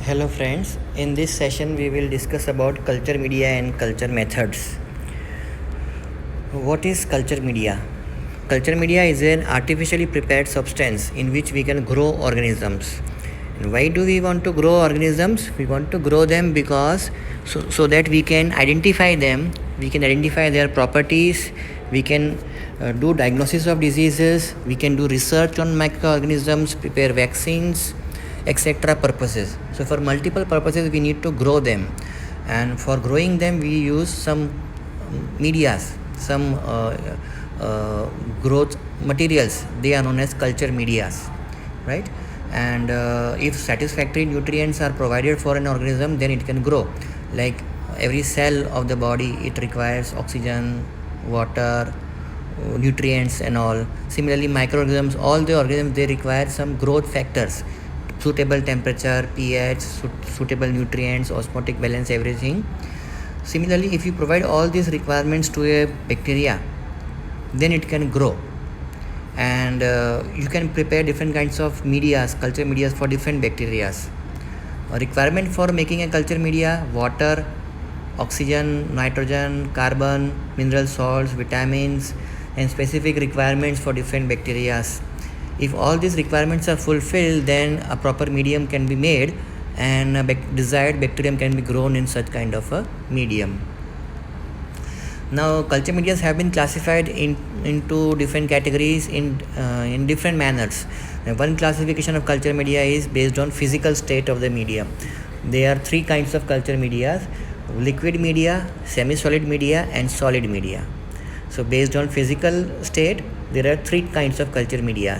Hello friends, in this session we will discuss about culture media and culture methods. What is culture media? Culture media is an artificially prepared substance in which we can grow organisms. And why do we want to grow organisms? We want to grow them because so that we can identify them, we can identify their properties, we can do diagnosis of diseases, we can do research on microorganisms, prepare vaccines, etc. purposes. So for multiple purposes we need to grow them, and for growing them we use some medias, some growth materials. They are known as culture medias, right? And if satisfactory nutrients are provided for an organism, then it can grow. Like every cell of the body, it requires oxygen, water, nutrients and all. Similarly, microorganisms, all the organisms, they require some growth factors: suitable temperature, pH, suitable nutrients, osmotic balance, everything. Similarly, if you provide all these requirements to a bacteria, then it can grow. And you can prepare different kinds of medias, culture medias, for different bacteria. A requirement for making a culture media: water, oxygen, nitrogen, carbon, mineral salts, vitamins, and specific requirements for different bacteria. If all these requirements are fulfilled, then a proper medium can be made and a desired bacterium can be grown in such kind of a medium. Now, culture media have been classified into different categories in different manners. One classification of culture media is based on physical state of the medium. There are three kinds of culture media: liquid media, semi-solid media, and solid media. So based on physical state, there are three kinds of culture media.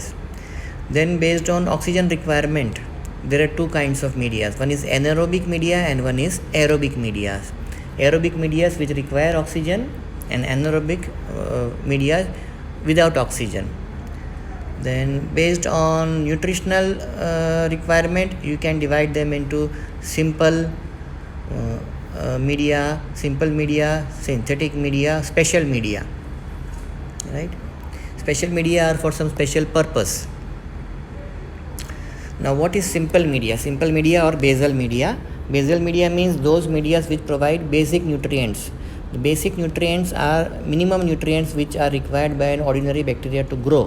Then based on oxygen requirement, there are two kinds of media. One is anaerobic media and one is aerobic media. Aerobic media which require oxygen, and anaerobic media without oxygen. Then based on nutritional requirement, you can divide them into simple media, synthetic media, special media, right? Special media are for some special purpose. Now, what is simple media? Simple media or basal media? Basal media means those media which provide basic nutrients. The basic nutrients are minimum nutrients which are required by an ordinary bacteria to grow: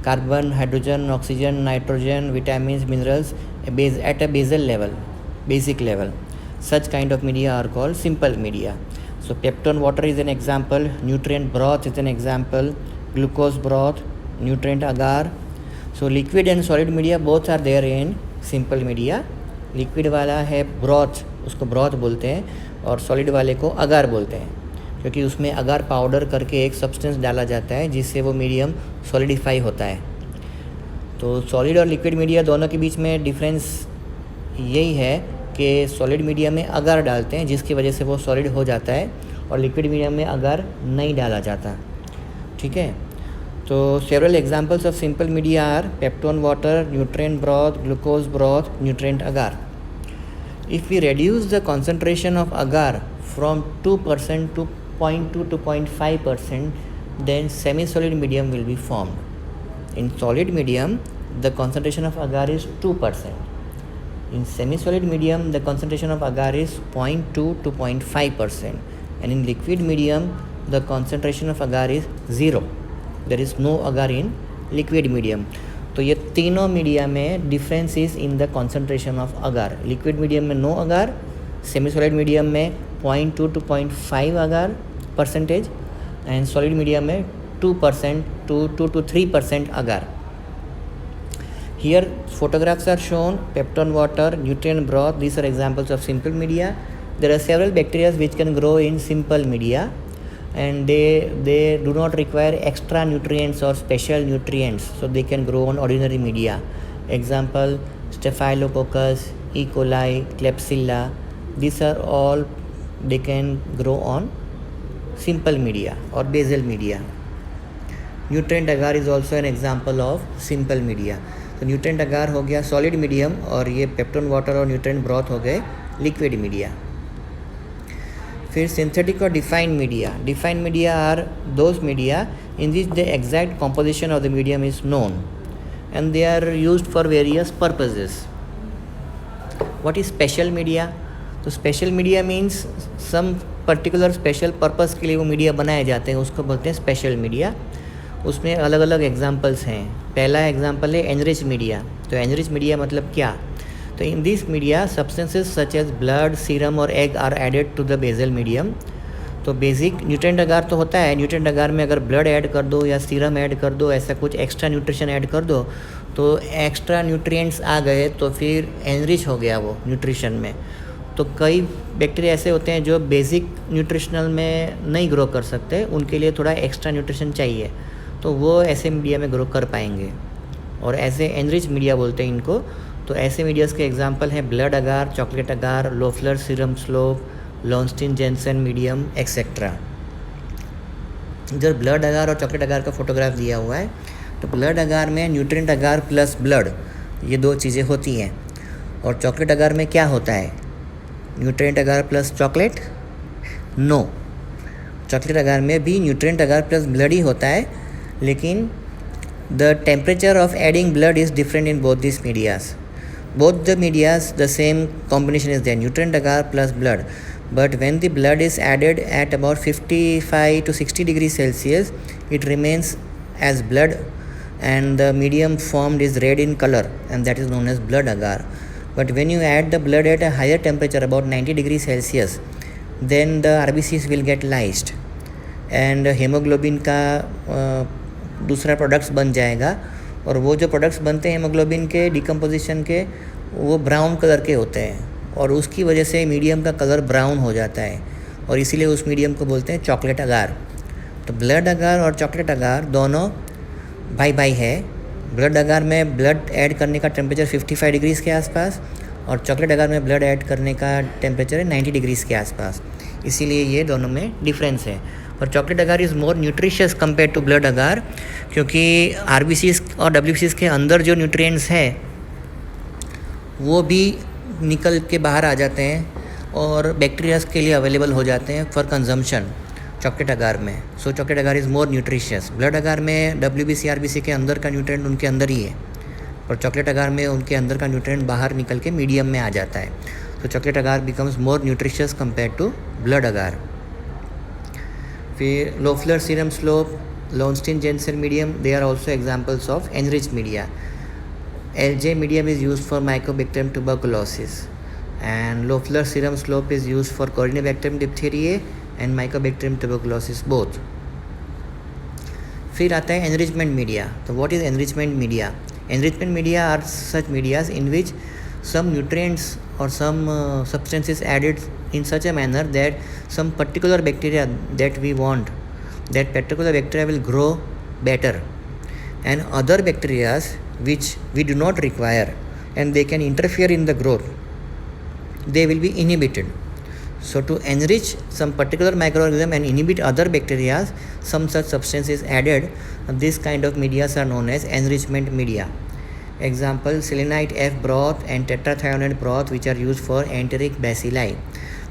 carbon, hydrogen, oxygen, nitrogen, vitamins, minerals at a basal level, basic level. Such kind of media are called simple media. So peptone water is an example, nutrient broth is an example, glucose broth, nutrient agar. So liquid and solid media both are there in simple media. Liquid वाला है broth, उसको broth बोलते हैं, और solid वाले को अगार बोलते हैं, क्योंकि उसमें अगार पाउडर करके एक सब्सटेंस डाला जाता है जिससे वो मीडियम सॉलिडिफाई होता है. तो सॉलिड और लिक्विड मीडिया दोनों के बीच में डिफरेंस यही है कि सॉलिड मीडिया में अगार डालते हैं जिसकी वजह से वो सॉलिड हो जाता है, और लिक्विड मीडिया में अगार नहीं डाला जाता. ठीक है. So several examples of simple media are peptone water, nutrient broth, glucose broth, nutrient agar. If we reduce the concentration of agar from 2% to 0.2 to 0.5%, then semi-solid medium will be formed. In solid medium, the concentration of agar is 2%. In semi-solid medium, the concentration of agar is 0.2 to 0.5%. And in liquid medium, the concentration of agar is 0. There is no agar in liquid medium. तो ये तीनों media में difference is in the concentration of agar. Liquid medium में no अगार, semi solid medium में 0.2 to 0.5 agar percentage, and solid medium में 2% to 2 to 3% agar. Here photographs are shown: peptone water, nutrient broth. These are examples of simple media. There are several bacteria which can grow in simple media, and they do not require extra nutrients or special nutrients, so they can grow on ordinary media. Example: Staphylococcus, E. coli, Klebsiella. These are all, they can grow on simple media or basal media. Nutrient agar is also an example of simple media. तो nutrient agar हो गया solid medium, और ये peptone water और nutrient broth हो गए liquid media. फिर synthetic और defined media. Defined media are those media in which the exact composition of the medium is known, and they are used for various purposes. What is special media? तो special media means some particular special purpose के लिए वो media बनाए जाते हैं, उसको बोलते हैं स्पेशल मीडिया। उसमें अलग अलग एग्जांपल्स हैं। पहला एग्जांपल है एनरिच मीडिया। तो एनरिच मीडिया मतलब क्या? तो in this media substances such as blood, serum और egg are added to the basal medium. तो बेसिक न्यूट्रिएंट अगार तो होता है, न्यूट्रिएंट अगार में अगर ब्लड ऐड कर दो या सीरम ऐड कर दो, ऐसा कुछ एक्स्ट्रा न्यूट्रिशन ऐड कर दो तो एक्स्ट्रा न्यूट्रिएंट्स आ गए तो फिर एनरिच हो गया वो न्यूट्रिशन में। तो कई बैक्टीरिया ऐसे होते हैं जो बेसिक न्यूट्रिशनल में नहीं ग्रो कर सकते, उनके लिए थोड़ा एक्स्ट्रा न्यूट्रिशन चाहिए, तो वो ऐसे मीडिया में ग्रो कर पाएंगे और ऐसे एनरिच मीडिया बोलते हैं इनको। तो ऐसे मीडियाज़ के एग्जांपल हैं blood agar, chocolate agar, Loeffler serum slope, Lowenstein Jensen medium etcetera. इधर ब्लड अगार और चॉकलेट अगार का फोटोग्राफ दिया हुआ है। तो ब्लड अगार में न्यूट्रिएंट अगार प्लस ब्लड, ये दो चीज़ें होती हैं। और चॉकलेट अगार में क्या होता है? न्यूट्रिएंट अगार plus chocolate? No, chocolate agar में भी न्यूट्रिएंट अगार प्लस ब्लड ही होता है, लेकिन the temperature of adding blood is different in both this medias. Both the medias, the same combination is there, nutrient agar plus blood. But when the blood is added at about 55 to 60 degrees Celsius, it remains as blood and the medium formed is red in color, and that is known as blood agar. But when you add the blood at a higher temperature, about 90 degrees Celsius, then the RBCs will get lysed and hemoglobin का दूसरा products बन जाएगा। और वो जो products बनते हैं haemoglobin के डिकम्पोजिशन के, वो ब्राउन कलर के होते हैं और उसकी वजह से मीडियम का कलर ब्राउन हो जाता है और इसीलिए उस मीडियम को बोलते हैं चॉकलेट अगार। तो ब्लड अगार और चॉकलेट अगार दोनों भाई भाई है। ब्लड अगार में ब्लड ऐड करने का टेम्परेचर 55 डिग्रीज़ के आसपास और चॉकलेट अगार में ब्लड ऐड करने का टेम्परेचर है 90 डिग्रीज़ के आसपास, इसीलिए ये दोनों में डिफरेंस है। और chocolate agar is more nutritious compare to blood agar, क्योंकि आरबीसीज और डब्ल्यूबीसीज के अंदर जो न्यूट्रिएंट्स हैं वो भी निकल के बाहर आ जाते हैं और बैक्टीरियाज के लिए अवेलेबल हो जाते हैं फॉर कंजम्पशन चॉकलेट अगार में। So chocolate agar is more nutritious. Blood agar में डब्ल्यूबीसी आरबीसी के अंदर का न्यूट्रिएंट उनके अंदर ही है, और चॉकलेट अगार में उनके अंदर का न्यूट्रिएंट बाहर निकल के मीडियम में आ जाता है। तो chocolate agar becomes more nutritious compare to blood agar. फिर Loeffler serum slope, Lowenstein Jensen medium, they are also examples of enrich media. LJ medium is used for Mycobacterium tuberculosis and Loeffler serum slope is used for Corynebacterium diphtheriae and Mycobacterium tuberculosis both. फिर आता है enrichment media. तो what is enrichment media? Enrichment media are such medias in which some nutrients or some substances added in such a manner that some particular bacteria that we want, that particular bacteria will grow better, and other bacteria which we do not require and they can interfere in the growth, they will be inhibited. So to enrich some particular microorganism and inhibit other bacteria, some such substance is added. This kind of media are known as enrichment media. Example, selenite F broth and tetrathionate broth which are used for enteric bacilli.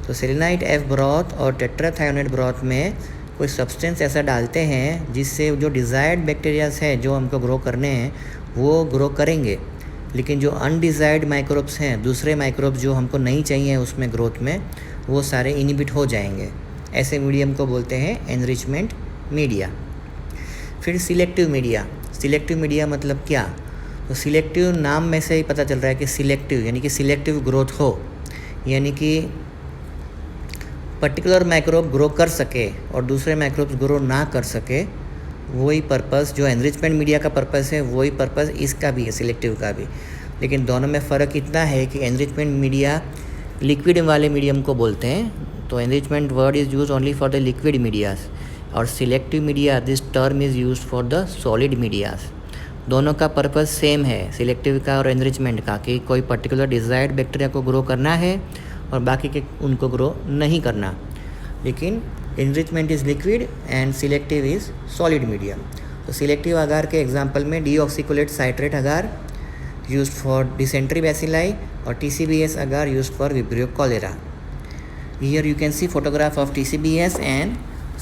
तो selenite F broth और tetrathionate broth में कोई substance ऐसा डालते हैं जिससे जो desired bacterias हैं जो हमको ग्रो करने हैं वो ग्रो करेंगे, लेकिन जो अनडिज़ायर्ड माइक्रोब्स हैं, दूसरे माइक्रोब्स जो हमको नहीं चाहिए उसमें ग्रोथ में, वो सारे इनहिबिट हो जाएंगे। ऐसे मीडियम को बोलते हैं एनरिचमेंट मीडिया। फिर सिलेक्टिव मीडिया। सिलेक्टिव मीडिया मतलब क्या? तो सिलेक्टिव नाम में से ही पता चल रहा है कि सिलेक्टिव यानी कि सिलेक्टिव ग्रोथ हो, यानी कि पर्टिकुलर माइक्रोब ग्रो कर सके और दूसरे माइक्रोब्स ग्रो ना कर सके, वही पर्पस जो एनरिचमेंट मीडिया का पर्पस है वही पर्पस इसका भी है, सिलेक्टिव का भी। लेकिन दोनों में फ़र्क इतना है कि एनरिचमेंट मीडिया लिक्विड वाले मीडियम को बोलते हैं, तो enrichment word is use only for the liquid medias, और selective media this term is use for the solid medias. दोनों का पर्पस सेम है, सिलेक्टिव का और एनरिचमेंट का, कि कोई पर्टिकुलर डिज़ायर्ड बैक्टीरिया को ग्रो करना है और बाकी के उनको ग्रो नहीं करना। लेकिन enrichment is liquid and selective is solid medium. तो सिलेक्टिव अगार के एग्जांपल में deoxycholate citrate agar used for dysentery bacilli और TCBS agar used for vibrio cholerae. Here you can see photograph of TCBS and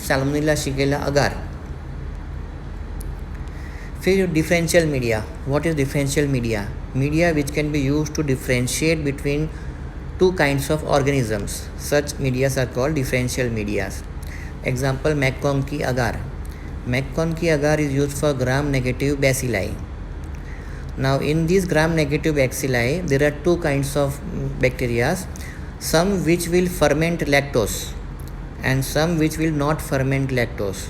Salmonella Shigella agar. फिर differential media. What is differential media? Media which can be used to differentiate between two kinds of organisms. Such medias are called differential medias. Example, McConkey agar. McConkey agar is used for gram-negative bacilli. Now in these gram-negative bacilli, there are two kinds of bacteria, some which will ferment lactose and some which will not ferment lactose.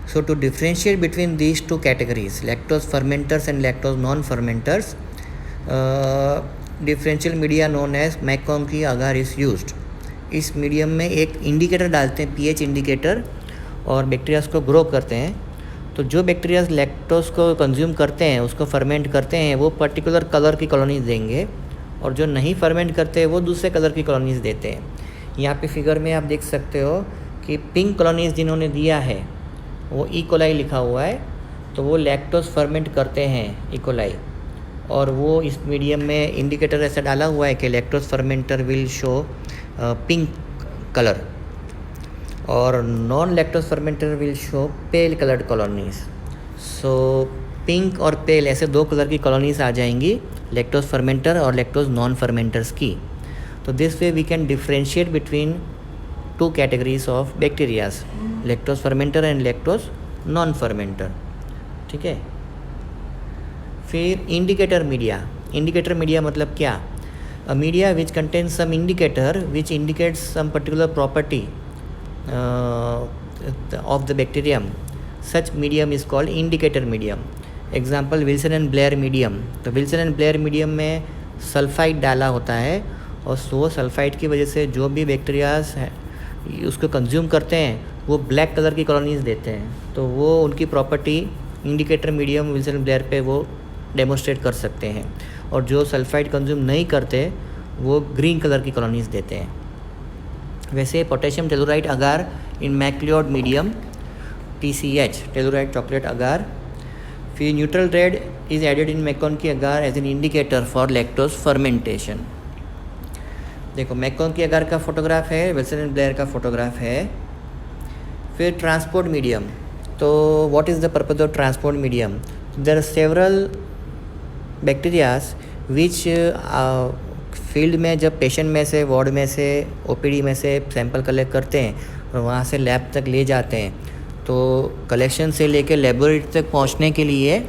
So to differentiate between these two categories, lactose fermenters and lactose non-fermenters, differential media known as MacConkey agar is used. इस मीडियम में एक indicator डालते हैं, pH indicator, और bacterias को grow करते हैं. तो जो बैक्टीरियाज लैक्टोज को कंज्यूम करते हैं, उसको फर्मेंट करते हैं, वो पर्टिकुलर कलर की कॉलोनीज देंगे, और जो नहीं फर्मेंट करते वो दूसरे कलर की कॉलोनीज देते हैं. यहाँ पे फिगर में आप देख सकते हो कि पिंक कॉलोनीज जिन्होंने दिया है वो ई कोलाई लिखा हुआ है, तो वो लैक्टोज फर्मेंट करते हैं ई कोलाई, और वो इस मीडियम में इंडिकेटर ऐसा डाला हुआ है कि lactose fermenter will show pink colour और non lactose fermenter will show pale coloured colonies. So pink और पेल ऐसे दो कलर की कॉलोनीज आ जाएंगी लैक्टोज फर्मेंटर और लैक्टोज नॉन फर्मेंटर्स की. तो this way we can differentiate between two categories of bacterias, lactose fermenter and lactose non fermenter. ठीक है. फिर इंडिकेटर मीडिया. इंडिकेटर मीडिया मतलब क्या? A media which contains some indicator which indicates some particular property of the bacterium. Such medium is called indicator medium. Example, Wilson and Blair medium. तो Wilson and Blair medium में sulphide डाला होता है, और वो sulphide की वजह से जो भी बैक्टीरियाज हैं उसको कंज्यूम करते हैं वो ब्लैक कलर की कॉलोनीज देते हैं. तो वो उनकी property indicator medium Wilson Blair पे वो डेमोस्ट्रेट कर सकते हैं, और जो सल्फाइड कंज्यूम नहीं करते वो ग्रीन कलर की कॉलोनीज देते हैं. वैसे potassium tellurite agar in McLeod medium, TCH tellurite chocolate agar. फिर neutral red is added in MacConkey agar as an indicator for lactose fermentation. देखो, मैककॉन्की अगार का फोटोग्राफ है, विल्सन एंड ब्लेयर का photograph है. फिर ट्रांसपोर्ट मीडियम. तो what is the purpose of transport medium? There are several bacterias which field में जब patient में से, वार्ड में से, OPD में से सैंपल कलेक्ट करते हैं और वहाँ से लैब तक ले जाते हैं, तो कलेक्शन से लेकर लेबोरेटरी तक पहुँचने के लिए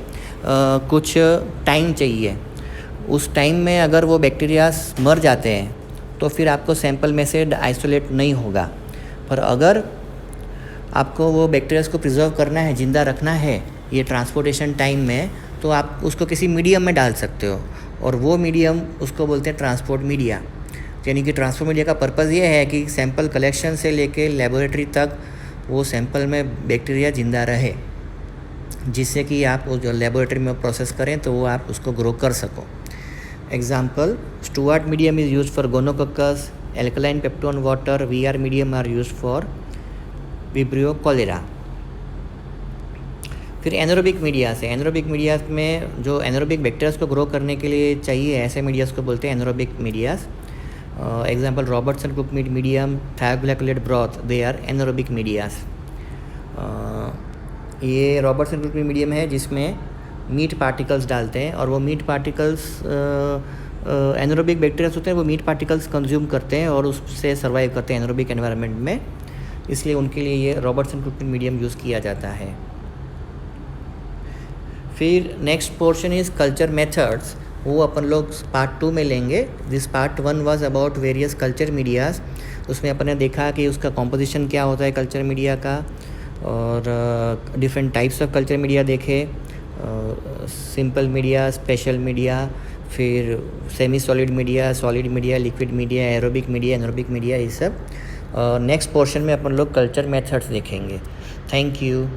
कुछ टाइम चाहिए. उस टाइम में अगर वो बैक्टीरियाज मर जाते हैं तो फिर आपको सैंपल में से आइसोलेट नहीं होगा. पर अगर आपको वो बैक्टीरियाज को प्रिजर्व करना है, ज़िंदा रखना है ये ट्रांसपोर्टेशन टाइम में, तो आप उसको किसी मीडियम में डाल सकते हो, और वो मीडियम उसको बोलते हैं ट्रांसपोर्ट मीडिया. यानी कि ट्रांसपोर्ट मीडिया का पर्पज़ ये है कि सैंपल कलेक्शन से लेके लेबोरेटरी तक वो सैंपल में बैक्टीरिया ज़िंदा रहे, जिससे कि आप जो लेबोरेटरी में प्रोसेस करें तो वो आप उसको ग्रो कर सको. Example, Stuart medium is use for gonococcus, alkaline peptone water, VR medium are use for vibrio cholera. फिर एनारोबिक मीडियास है. एनारोबिक मीडियास में जो एनारोबिक बैक्टीरियाज को ग्रो करने के लिए चाहिए, ऐसे मीडियास को बोलते हैं anaerobic medias. Example, Robertson cook meat medium, thioglycolate broth, they are anaerobic medias. ये रॉबर्टसन कुक मीट मीडियम है जिसमें मीट पार्टिकल्स डालते हैं, और वो मीट पार्टिकल्स एनारोबिक बैक्टीरियाज होते हैं, वो मीट पार्टिकल्स कंज्यूम करते हैं और उससे सर्वाइव करते हैं एनारोबिक एनवायरनमेंट में, इसलिए उनके लिए ये Robertson cook meat medium use किया जाता है. फिर next portion is culture methods. वो अपन लोग पार्ट 2 में लेंगे. This part 1 was about various culture medias. उसमें अपन ने देखा कि उसका कॉम्पोजिशन क्या होता है कल्चर मीडिया का, और different types of culture media देखे, सिंपल मीडिया, स्पेशल मीडिया, फिर semi solid media, solid media, liquid media, aerobic media, anaerobic media, ये सब. नेक्स्ट पोर्शन में अपन लोग कल्चर मेथड्स देखेंगे. Thank you.